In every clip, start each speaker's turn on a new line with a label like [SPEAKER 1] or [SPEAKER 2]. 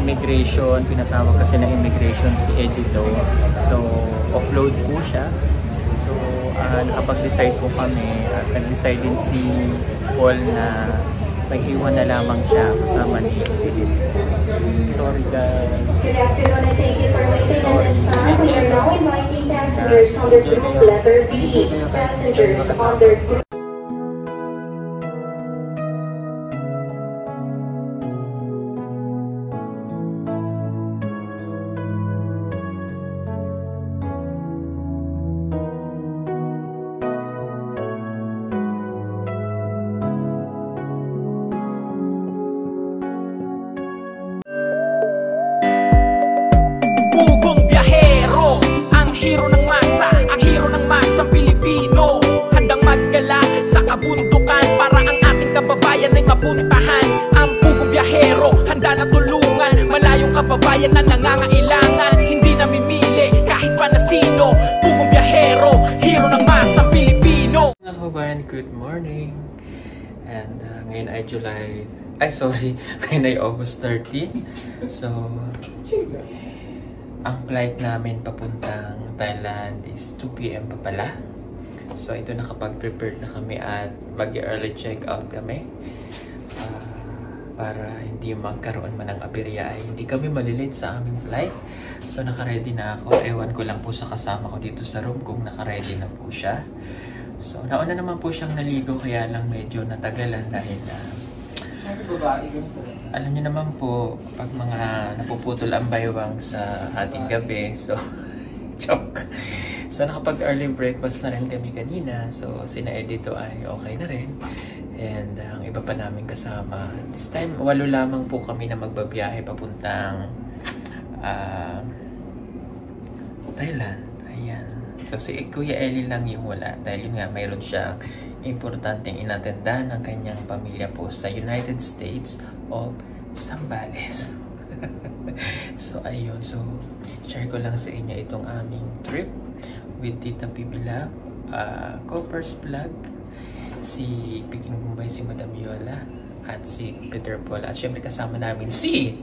[SPEAKER 1] immigration, pinatawag kasi ng immigration si Edito. So, offload po siya. So, nakapag-decide po kami at nag-decide din si Paul na mag-iwan na lamang siya kasama ni Edito. Sorry guys.
[SPEAKER 2] Good afternoon and thank you for waiting at this time. We are now inviting passengers on their group letter B. Passengers on their group.
[SPEAKER 3] Hero ng masa, ang hero ng masang Pilipino, handang maggala sa kabundukan para ang ating kababayan ay mapuntahan. Ang pugong biyahero, handa na tulungan malayong kababayan na nangangailangan. Hindi namimili kahit pa na sino. Pugong biyahero, hero ng masang Pilipino.
[SPEAKER 1] Mga kababayan, good morning. And ngayon ay ngayon ay August 13. So, ang flight namin papuntang Thailand is 2 PM pa pala. So ito, nakapag-prepared na kami at mag-early check-out kami. Para hindi magkaroon man ng aberya ay hindi kami malilate sa aming flight. So naka-ready na ako. Ewan ko lang po sa kasama ko dito sa room kung naka-ready na po siya. So nauna naman po siyang naligo, kaya lang medyo natagalan dahil alam niyo naman po, pag mga napuputol ang baywang sa ating gabi, so, joke. So, nakapag-early breakfast na rin kami kanina. So, sina Edito ay okay na rin. And, ang iba pa namin kasama. This time, 8 lamang po kami na magbabiyahe papuntang Thailand. Ayan. So, si Kuya Eli lang yung wala. Dahil yun nga, mayroon siyang importanteng inatendahan ng kanyang pamilya po sa United States of Zambales. So ayun, so share ko lang sa inyo itong aming trip with Tita Pibila, Copper's Vlog, si Peking Bombay, si Madam Yola, at si Peter Paul, at syempre kasama namin si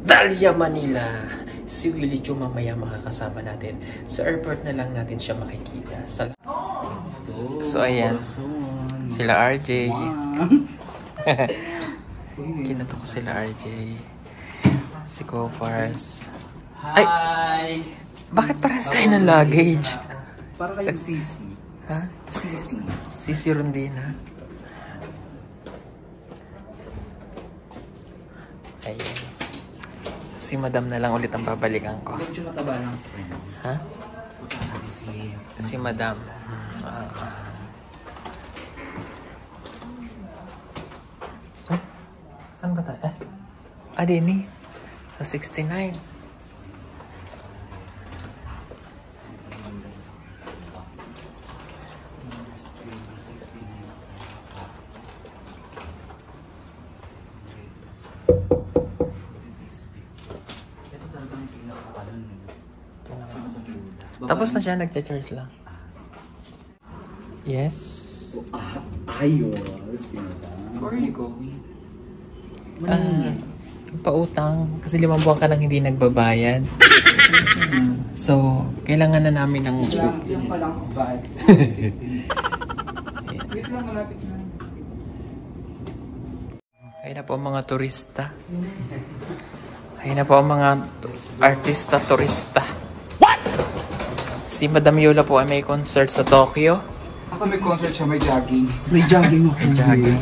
[SPEAKER 1] Dalia Manila, si Willie Chu. Mamaya makakasama natin sa airport na lang natin siya makikita. So ayan, sila RJ. Kinato ko sila RJ. Si Copars. Ay! Bakit parehas tayo ng luggage?
[SPEAKER 4] Para kayong Sisi.
[SPEAKER 1] Ha?
[SPEAKER 4] Sisi.
[SPEAKER 1] Sisi Rondina. Ayan. So si Madam na lang ulit ang babalikan ko.
[SPEAKER 4] Medyo mataba lang sa kanya.
[SPEAKER 1] Ha? Si Madam. Saan ba tayo? Dini. Sa 69. Tapos na siya, nagcha-charge lang. Yes.
[SPEAKER 4] Ayos.
[SPEAKER 1] Where are you going? Pautang. Kasi 5 buwan ka nang hindi nagbabayad. So, kailangan na namin ng...
[SPEAKER 5] Yung palang vibes. Wait lang, malapit na.
[SPEAKER 1] Ayun na po ang mga turista. Ayun na po ang mga artista turista. What? Si Madam Yola po ay may concert sa Tokyo.
[SPEAKER 5] Ako may concert siya, may jogging.
[SPEAKER 4] May jogging ako.
[SPEAKER 1] May jogging.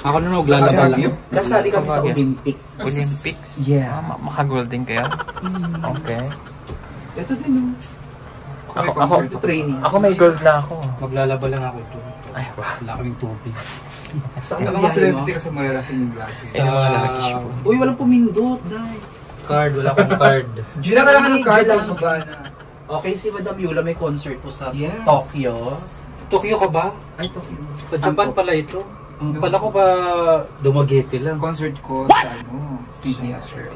[SPEAKER 5] Ako na naglalaba lang.
[SPEAKER 4] Nasali kami sa Olympic.
[SPEAKER 1] Olympics?
[SPEAKER 4] Yeah.
[SPEAKER 1] Maka-gold din kayo? Okay.
[SPEAKER 4] Ito din.
[SPEAKER 1] Ako,
[SPEAKER 4] training.
[SPEAKER 1] Ako may gold na ako.
[SPEAKER 5] Maglalaba lang ako ito.
[SPEAKER 1] Ay, wow.
[SPEAKER 5] Wala kaming tubig.
[SPEAKER 4] Saan
[SPEAKER 5] Ang mga celebrity kasi malalaki yung glasses.
[SPEAKER 1] Ayun ang mga lalaki spoon.
[SPEAKER 4] Uy, walang pumindot, dahil.
[SPEAKER 5] Card, wala akong card. Gina ka lang ng card, baba na.
[SPEAKER 4] Okay, si Madam Yola may concert po sa
[SPEAKER 5] Yes.
[SPEAKER 4] Tokyo.
[SPEAKER 5] Tokyo ka ba?
[SPEAKER 4] Ay, Tokyo.
[SPEAKER 5] Sa Japan pala ito. Pala ko pa Dumaguete lang.
[SPEAKER 6] Concert ko sa Sydney, Australia.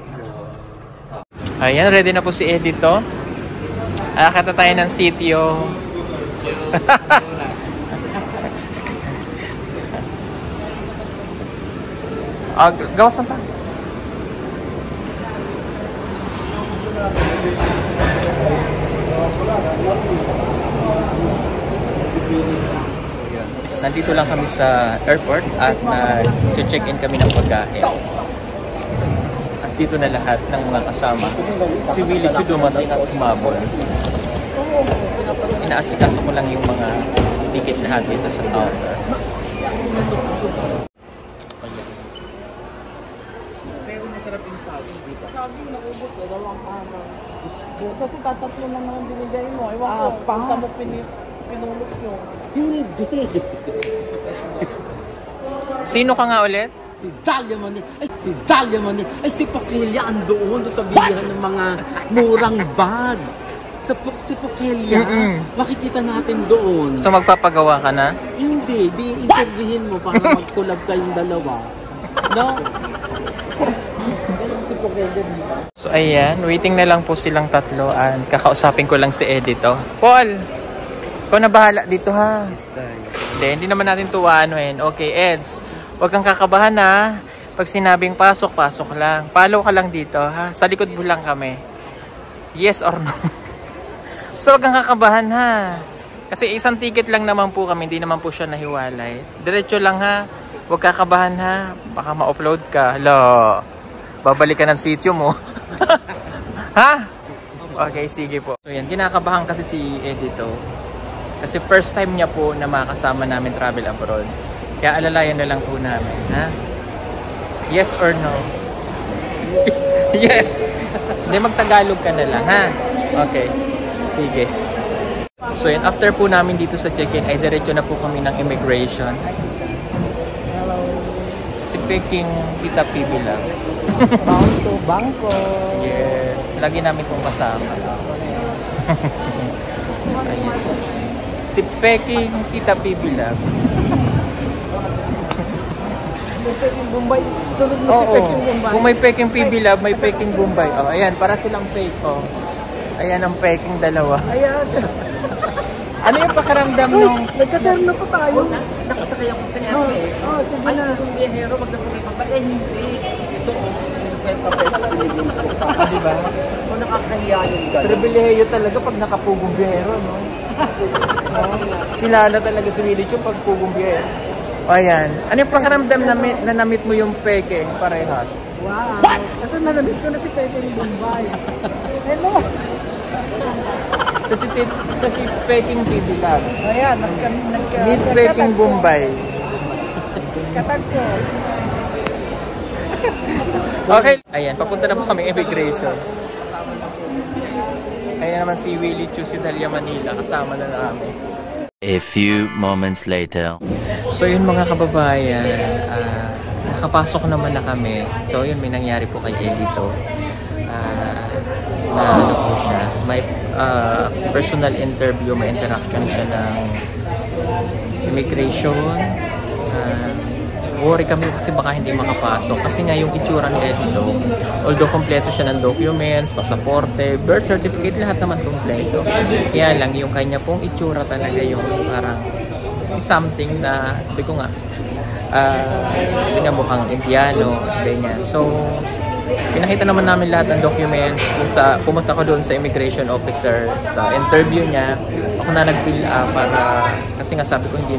[SPEAKER 1] Ayan, ready na po si Edito. Akata tayo ng sitio. Gawas na tayo. Nandito lang kami sa airport at nag-check-in kami ng pagkain. At dito na lahat ng mga kasama. Si Willie Chu dumating at umabol. Inaasikaso ko lang yung mga ticket lahat dito sa counter.
[SPEAKER 7] Pero masarap yung saging dito. Saging naubos na dalawang araw. Kasi tatatlo lang naman binigay mo. Ewan ko, sa mo pinulot nyo. Hindi.
[SPEAKER 1] Sino ka nga ulit?
[SPEAKER 7] Si Dalia Mani. Ay, si Pokelia andoon sa bilihan ng mga murang bag. Si Pokelia, makikita natin doon.
[SPEAKER 1] So magpapagawa ka na?
[SPEAKER 7] Hindi, interviewin mo para mag-collab kayong dalawa. No? Si Pokelia dito.
[SPEAKER 1] So ayan, waiting na lang po silang tatlo and kakausapin ko lang si Edito. Paul! Ikaw na bahala dito ha. Hindi naman natin tuwaanoin. Okay, Eds. Huwag kang kakabahan ha. Pag sinabing pasok, pasok lang. Follow ka lang dito ha. Sa likod mo lang kami. Yes or no? So huwag kang kakabahan ha. Kasi isang ticket lang naman po kami. Hindi naman po siya nahiwalay. Diretso lang ha. Huwag kakabahan ha. Baka ma-upload ka. Hala. Babalik ka ng sityo mo. Ha? Okay, sige po. So yan, kinakabahan kasi si Edito. Kasi first time niya po na makasama namin travel abroad. Kaya alalayan na lang po namin, ha? Yes or no? Yes! Hindi, magtagalog ka na lang, ha? Okay. Sige. So yun, after po namin dito sa check-in, ay diretso na po kami ng immigration. Si Peking Tita PB lang.
[SPEAKER 7] Bangko.
[SPEAKER 1] Yes. Lagi namin pong kasama. Ayan. Si Peking Tita PB lang.
[SPEAKER 7] Peking Bombay. Sunod mo si Peking Bombay.
[SPEAKER 1] Kung may Peking PB Lab, may Peking Bombay. Oh, ayan, para silang fake. Oh. Ayan ang Peking dalawa.
[SPEAKER 7] Ayan.
[SPEAKER 1] Ano yung pakaramdam nung...
[SPEAKER 7] Nagkaterno pa tayo.
[SPEAKER 4] Nakasakay ako sa FX.
[SPEAKER 7] Sige na.
[SPEAKER 4] Kung biyahero, magdapagay pa ba? Hindi. Ito, papel na pinigil ko.
[SPEAKER 1] Diba?
[SPEAKER 4] Kung nakakahiya yung gano'n.
[SPEAKER 1] Pribilehiyo talaga pag nakapugong biyahero, no? Kilala talaga si Willie Chu pag pugong biyahero. O ayan. Ano yung pakaramdam na namit mo yung Peking parehas?
[SPEAKER 7] Wow. Ito nanamit ko na si Peking Bombay. Hello.
[SPEAKER 1] Kasi Peking PB Lab.
[SPEAKER 7] Ayan.
[SPEAKER 1] Meet Peking Bombay.
[SPEAKER 7] Katag ko.
[SPEAKER 1] Okay. Ayan, papunta na po kami immigration. Ayan naman si Willie Chu, si Dalia Manila. Kasama na namin.
[SPEAKER 8] A few moments later.
[SPEAKER 1] So yun mga kababayan, nakapasok naman na kami. So yun, may nangyari po kay Edito. Na ano po siya, may personal interview, may interaction siya ng immigration. Worry kami kasi baka hindi makapasok. Kasi nga yung itsura ni Edito, although kompleto siya ng documents, pasaporte, birth certificate, lahat naman kompleto. Kaya lang yung kanya pong itsura talaga yung parang something na, sabi ko nga, pinamukhang Indiano, ganyan. So, pinakita naman namin lahat ng documents. Pumunta ko doon sa immigration officer sa interview niya. Ako na nag-fill para, kasi nga sabi ko hindi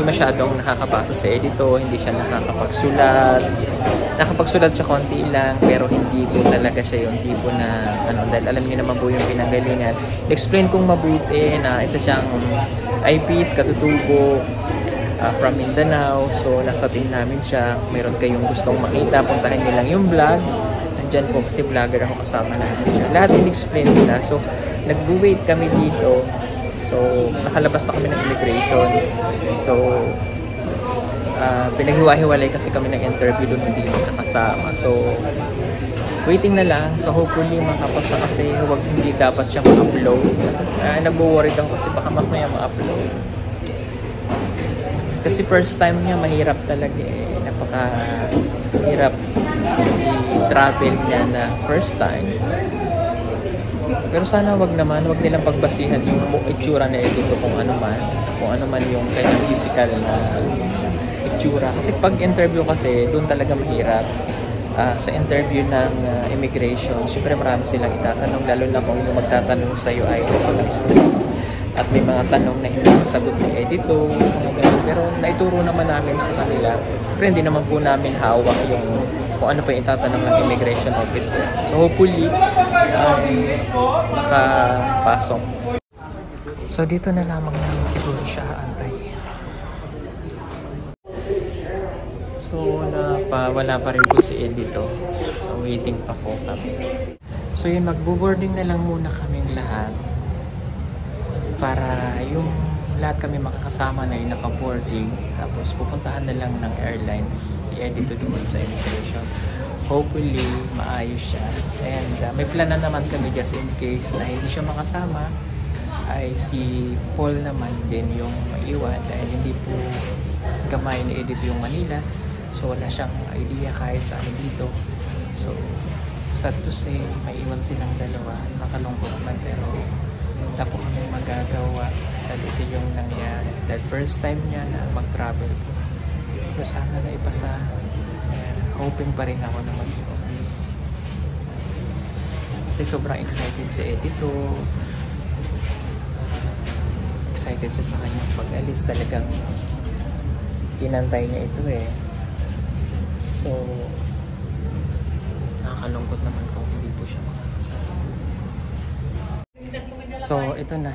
[SPEAKER 1] masyadong nakakapasa sa Edito, hindi siya nakakapagsulat. Nakapagsulat siya konti lang, pero hindi po talaga siya yung tipo na, dahil alam niyo naman po yung pinanggalingan. Explain kong mabuti na isa siyang IPs, katutubo, from Mindanao. So, nasa team namin siya. Mayroon kayong gustong makita, puntahan nyo lang yung vlog. Nandyan po kasi vlogger ako, kasama namin siya. Lahat in-explain nila. So, nag-wait kami dito. So, nakalabas na kami ng immigration. So, pinaghiwa-hiwalay kasi kami ng interview doon, hindi magkakasama. So, waiting na lang. So, hopefully makapasa kasi hindi dapat siya ma-upload. Nag-worry lang kasi baka mamaya ma-upload. Kasi first time niya, mahirap talaga eh. Napaka-hirap i-travel niya na first time. Pero sana wag nilang pagbasihan yung itsura na ito kung ano man yung kanyang physical na itsura. Kasi pag interview kasi, doon talaga mahirap. sa interview ng immigration, syempre marami silang itatanong, lalo na kung yung magtatanong sa'yo ay napaka-strict at may mga tanong na hindi masagot ni editor, mga ganun. Pero naituro naman namin sa kanila, pero hindi naman po namin hawak yung kung ano pa yung itatanong ng immigration officer. So hopefully, makapasok. So dito na lamang namin siguro siya antay. So wala pa rin po si editor. So waiting pa po kami. So yun, magbo-boarding na lang muna kaming lahat para yung lahat kami makakasama na yung naka-boarding, tapos pupuntahan na lang ng airlines si editor doon sa immigration. Hopefully maayos siya, and may plan na naman kami just in case na hindi siya makasama, ay si Paul naman din yung maiwan dahil hindi po gamay ni edit yung Manila, so wala siyang idea kahit saan dito. So sad to say, maiwan silang dalawa, nakalungkot naman, pero wala po kami magagawa dahil ito yung nangyari. Dahil first time niya na mag-travel po. Pero sana na ipasa. Hoping pa rin ako na mag-okay. Kasi sobrang excited si Edito. Excited siya sa kanyang pag-alis. Talagang inantay niya ito eh. So, nakakalungkot naman kung hindi po siya makakasama. So, ito na.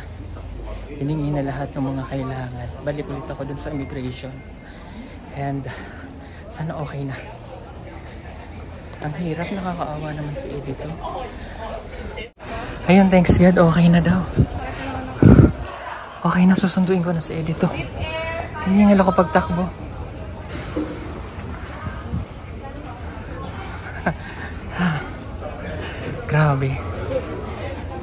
[SPEAKER 1] Hiningi na lahat ng mga kailangan. Balik ulit ako dun sa immigration. And, sana okay na. Ang hirap, nakakaawa naman si Edito. Ayun, thanks God, okay na daw. Okay na, susunduin ko na si Edito. Hiningal ako pagtakbo. Grabe.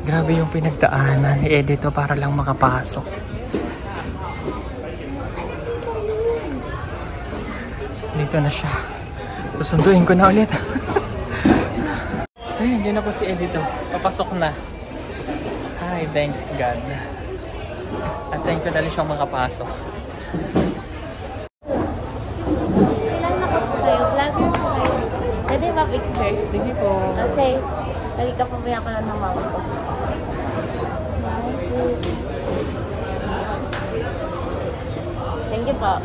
[SPEAKER 1] Grabe yung pinagdaanan ni Edito para lang makapasok. Dito na siya. Susunduin ko na ulit. Ay, dyan na po si Edito. Papasok na. Ay, thanks God. At thank you na rin siyang makapasok.
[SPEAKER 9] Kailan na po kayo? Vlogger po kayo. Pwede ba picture? Sige po. Kasi, halika po ba ako lang ng mama ko. Thank you po.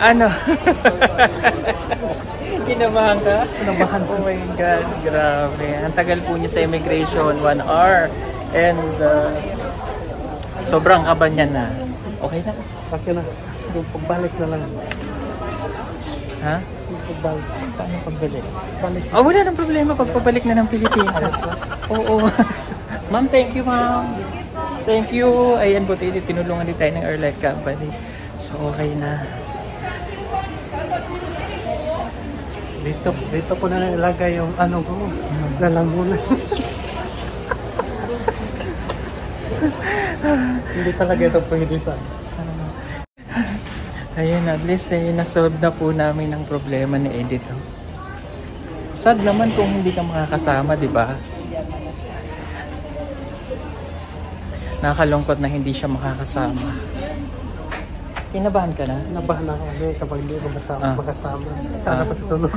[SPEAKER 1] Ano? Kinabahan ka? Kinabahan po. Oh my God, grabe. Ang tagal po niya sa immigration, 1 hour. And sobrang kaba niya na. Okay na?
[SPEAKER 5] Okay na. Pagbalik na lang.
[SPEAKER 1] Ha?
[SPEAKER 5] Pagbalik.
[SPEAKER 1] Paano pagbalik?
[SPEAKER 5] Balik.
[SPEAKER 1] Oh, wala nang problema pagpabalik na ng Pilipinas. Oo. Ma'am, thank you, ma'am. Thank you. Ayan, buti tinulungan din tayo ng Airlight Company. So, okay na.
[SPEAKER 5] Dito ko na ilagay yung ano ko. Lalamunan. Hindi talaga ito pwede sa.
[SPEAKER 1] Ayun, at least nasolve na po namin ang problema ni Edito. Sad naman kung hindi ka makakasama, di ba? Nakakalungkot na hindi siya makakasama. Kinabahan ka na?
[SPEAKER 5] Kinabahan ako kasi kapag hindi ko makasama. Sana patutulog.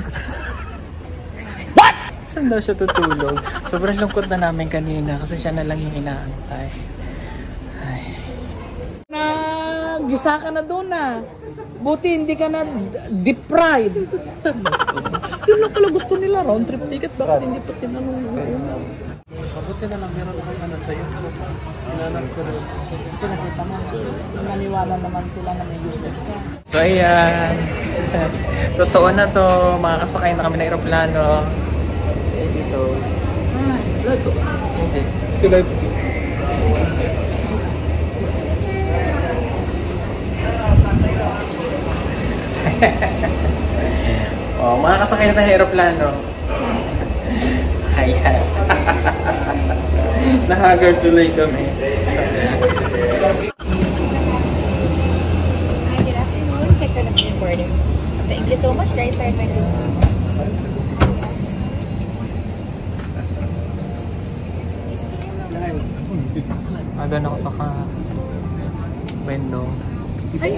[SPEAKER 1] What? Saan daw siya tutulog? Sobrang lungkot na namin kanina kasi siya na lang yung inaantay. Ay.
[SPEAKER 4] Gisa ka na doon na. Buti hindi ka na deprived. Yun lang pala gusto nila, round trip ticket. Bakit hindi pa sila nung una?
[SPEAKER 5] Mabuti na lang meron akong ano sa YouTube. Hinanap ko rin.
[SPEAKER 4] Pinakita mo. Naniwala naman sila na may gusto ka.
[SPEAKER 1] So ayan. Totoo na to. Makakasakay na kami ng aeroplano. Dito. Lato. Hindi. Tuloy po. Oh, makakasakay na tayo ng aeroplano. Ayan. Nahagar tuloy kami.
[SPEAKER 9] Hi, good afternoon. Check ko na po yung boarding. Thank you so much, guys. Sir, thank you.
[SPEAKER 1] Doon ako sa window.
[SPEAKER 4] Ay,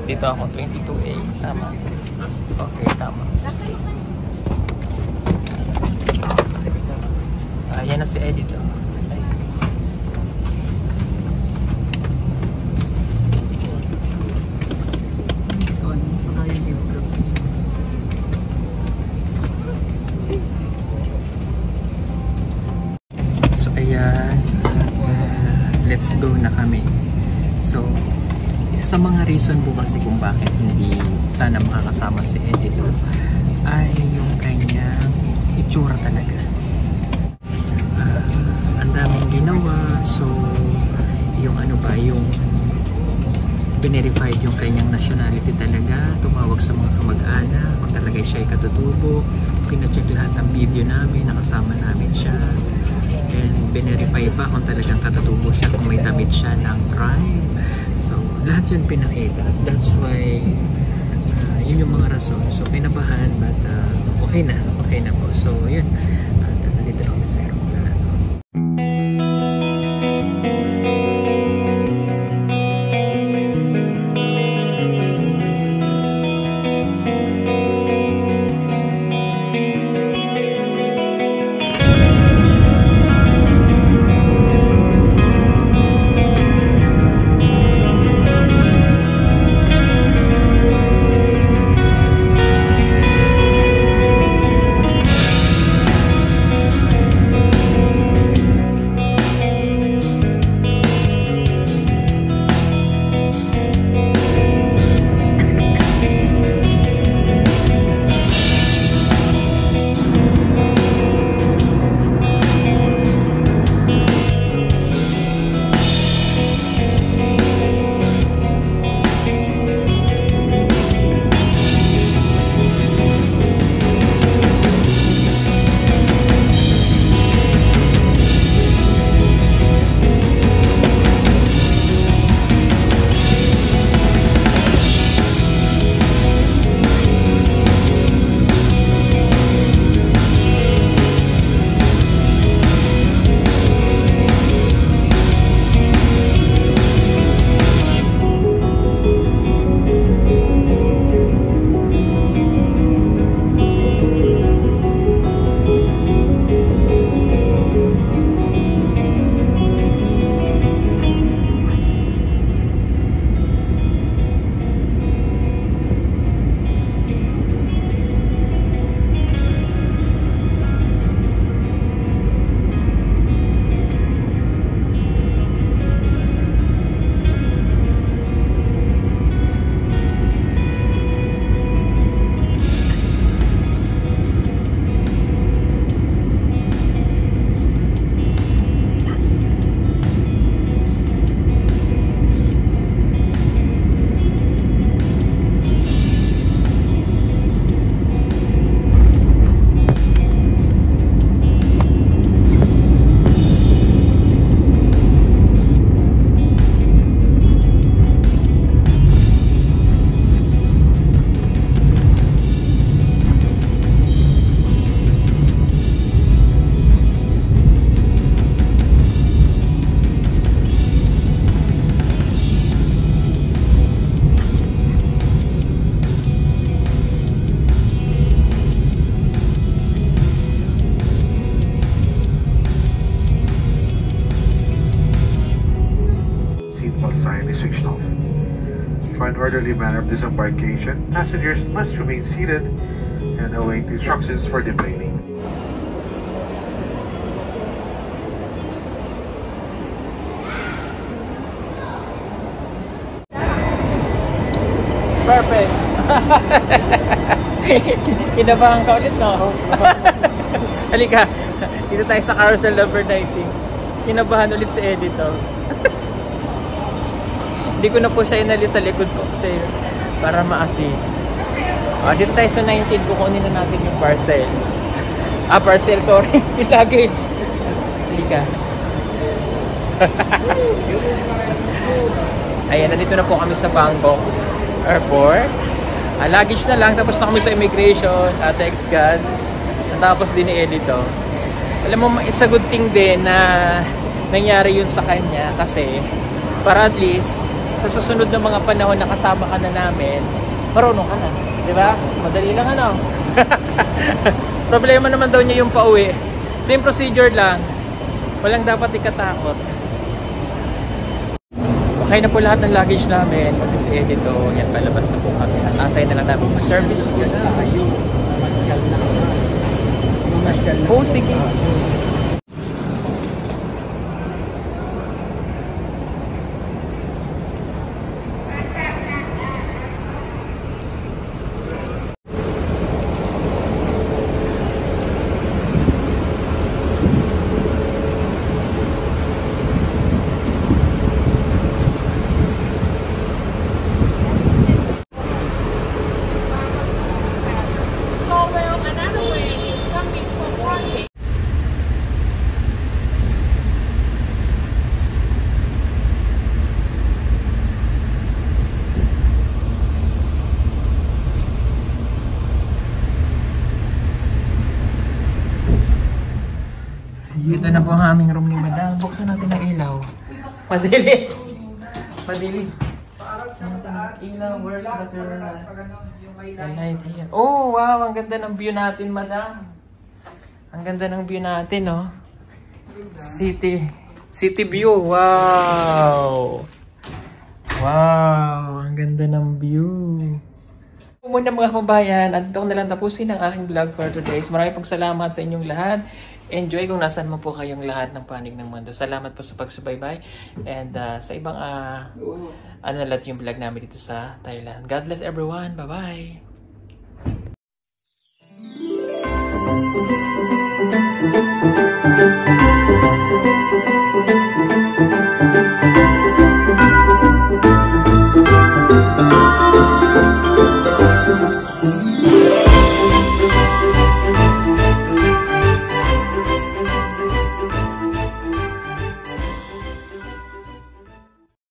[SPEAKER 1] Dito ako, 22A. Tama. Okay, tama. Ayan na si Editor. So ayan, let's go na kami. So isa sa mga reason po kasi kung bakit hindi sana makakasama si Editor ay yung kanyang itsura talaga. Ang daming ginawa, so yung ano ba, yung verified yung kanyang nationality talaga, tumawag sa mga kamag-anak kung talaga siya ay katutubo, pinacheck lahat ng video namin, nakasama namin siya, and verify pa kung talagang katutubo siya, kung may damit siya ng crime. So lahat yun pinakita. That's why yun yung mga rason. So kinabahan, but okay na po. So yun, nandito na kami sa aeroplano.
[SPEAKER 10] For an orderly manner of disembarkation, passengers must remain seated and await instructions for deplaning.
[SPEAKER 1] Perfect! Kinabahan ka ulit, no? Halika, dito tayo sa carousel number 19. Kinabahan ulit si Editor. Hindi ko na po siya inali sa likod ko kasi para ma-assist. Dito tayo sa 19, kukunin na natin yung parcel. Parcel, sorry. Yung luggage. Halika. Ayan, nandito na po kami sa Bangkok Airport. Luggage na lang, tapos na kami sa immigration, thanks God. Natapos din ni Editor. Alam mo, it's a good thing din na nangyari yun sa kanya kasi Para at least, sa susunod na mga panahon na kasama ka na namin, marunong ka na. Diba? Madali lang ano. Problema naman daw niya yung pauwi. Same procedure lang. Walang dapat ikatakot. Okay na po lahat ng luggage namin. Pati si Edito, yan palabas na po kami. At antay na lang namin po service po na. Ayun.
[SPEAKER 7] Mamasyal na. Mamasyal na.
[SPEAKER 1] Oh, sige. Ito na po ang aming room ni Madam. Buksan natin ang ilaw. Madili. Madili. Ilaw, where's the light here? Oh, wow. Ang ganda ng view natin, Madam. Ang ganda ng view natin, no? City view. Wow. Wow. Ang ganda ng view. Muna mga kababayan, at ito na lang tapusin ang aking vlog for today. Maraming pong salamat sa inyong lahat. Enjoy kung nasan mo po kayong lahat ng panig ng mundo. Salamat po sa pagsubaybay. And sa ibang lahat yung vlog namin dito sa Thailand. God bless everyone. Bye-bye.